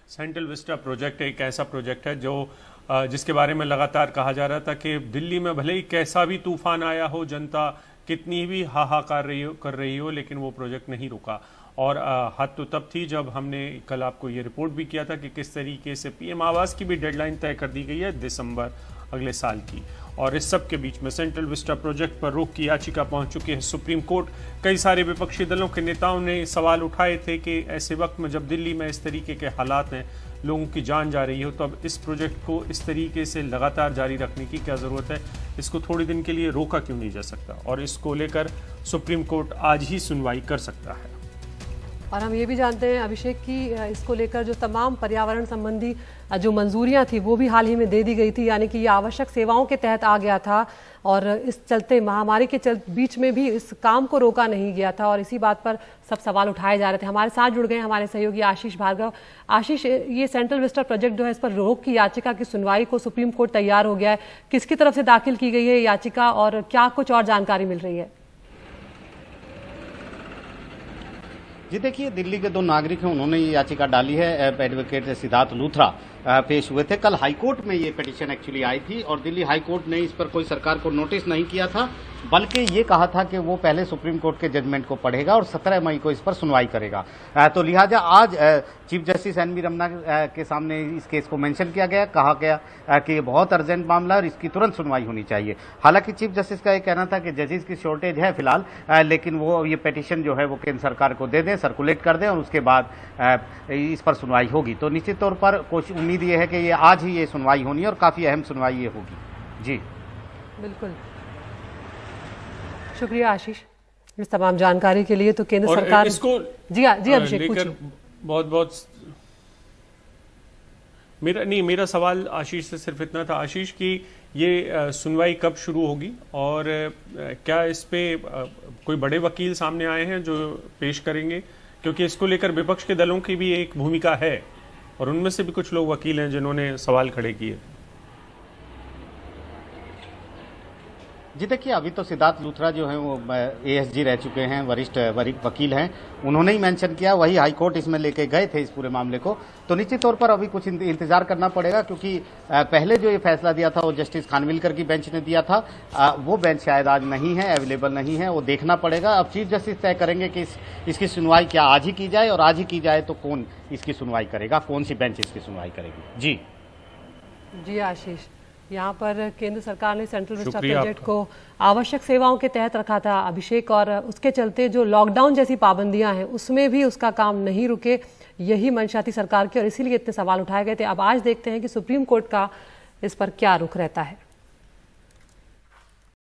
Central Vista project एक ऐसा project है जो जिसके बारे में लगातार कहा जा रहा था कि दिल्ली में भले ही कैसा भी तूफान आया हो, जनता कितनी भी हाहाकार कर रही हो, लेकिन वो प्रोजेक्ट नहीं रुका। और हद तो तब थी जब हमने कल आपको ये रिपोर्ट भी किया था कि किस तरीके से पीएम आवास की भी डेडलाइन तय कर दी गई है दिसंबर अगले साल की। और इस सब के बीच में सेंट्रल विस्टा प्रोजेक्ट पर रोक की याचिका पहुंच चुकी है सुप्रीम कोर्ट। कई सारे विपक्षी दलों के नेताओं ने सवाल उठाए थे कि ऐसे वक्त में जब दिल्ली में इस तरीके के हालात हैं, लोगों की जान जा रही हो, तो अब इस प्रोजेक्ट को इस तरीके से लगातार जारी रखने की क्या ज़रूरत है, इसको थोड़े दिन के लिए रोका क्यों नहीं जा सकता। और इसको लेकर सुप्रीम कोर्ट आज ही सुनवाई कर सकता है। और हम ये भी जानते हैं अभिषेक की इसको लेकर जो तमाम पर्यावरण संबंधी जो मंजूरियां थी वो भी हाल ही में दे दी गई थी, यानी कि ये आवश्यक सेवाओं के तहत आ गया था। और इस चलते महामारी के बीच में भी इस काम को रोका नहीं गया था और इसी बात पर सब सवाल उठाए जा रहे थे। हमारे साथ जुड़ गए हमारे सहयोगी आशीष भार्गव। आशीष, ये सेंट्रल विस्टा प्रोजेक्ट जो है, इस पर रोक की याचिका की सुनवाई को सुप्रीम कोर्ट तैयार हो गया है। किसकी तरफ से दाखिल की गई है याचिका और क्या कुछ और जानकारी मिल रही है? जी देखिए, दिल्ली के दो नागरिक हैं, उन्होंने ये याचिका डाली है। एडवोकेट सिद्धार्थ लूथरा पेश हुए थे। कल हाईकोर्ट में ये पिटीशन एक्चुअली आई थी और दिल्ली हाईकोर्ट ने इस पर कोई सरकार को नोटिस नहीं किया था, बल्कि ये कहा था कि वो पहले सुप्रीम कोर्ट के जजमेंट को पढ़ेगा और 17 मई को इस पर सुनवाई करेगा। तो लिहाजा आज chief justice N V Ramana के सामने इस केस को मेंशन किया गया, कहा गया कि ये बहुत अर्जेंट मामला है और इसकी तुरंत सुनवाई होनी चाहिए। हालांकि चीफ जस्टिस का ये कहना था कि जजेस की शॉर्टेज है फिलहाल, लेकिन वो ये पिटीशन जो है वो केंद्र सरकार को दे दें, सर्कुलेट कर दें और उसके बाद इस पर सुनवाई होगी। तो निश्चित तौर पर कुछ उम्मीद ये है कि ये आज ही ये सुनवाई होनी है और काफी अहम सुनवाई ये होगी। जी बिल्कुल, शुक्रिया आशीष इस तमाम जानकारी के लिए। तो केंद्र सरकार इसको जी अभिषेक पूछिए। बहुत मेरा सवाल आशीष से सिर्फ इतना था, आशीष, की ये सुनवाई कब शुरू होगी और क्या इस पे कोई बड़े वकील सामने आए हैं जो पेश करेंगे? क्योंकि इसको लेकर विपक्ष के दलों की भी एक भूमिका है और उनमें से भी कुछ लोग वकील हैं जिन्होंने सवाल खड़े किए। जी देखिए, अभी तो सिद्धार्थ लूथरा जो है वो एएसजी रह चुके हैं, वरिष्ठ वकील हैं, उन्होंने ही मेंशन किया, वही हाईकोर्ट इसमें लेके गए थे इस पूरे मामले को। तो निश्चित तौर पर अभी कुछ इंतजार करना पड़ेगा, क्योंकि पहले जो ये फैसला दिया था वो जस्टिस खानविलकर की बेंच ने दिया था। वो बेंच शायद आज नहीं है, अवेलेबल नहीं है, वो देखना पड़ेगा। अब चीफ जस्टिस तय करेंगे कि इसकी सुनवाई क्या आज ही की जाए, और आज ही की जाए तो कौन इसकी सुनवाई करेगा, कौन सी बेंच इसकी सुनवाई करेगी। जी आशीष, यहाँ पर केंद्र सरकार ने सेंट्रल विस्टा प्रोजेक्ट को आवश्यक सेवाओं के तहत रखा था अभिषेक, और उसके चलते जो लॉकडाउन जैसी पाबंदियां हैं उसमें भी उसका काम नहीं रुके, यही मंशा थी सरकार की और इसीलिए इतने सवाल उठाए गए थे। अब आज देखते हैं कि सुप्रीम कोर्ट का इस पर क्या रुख रहता है।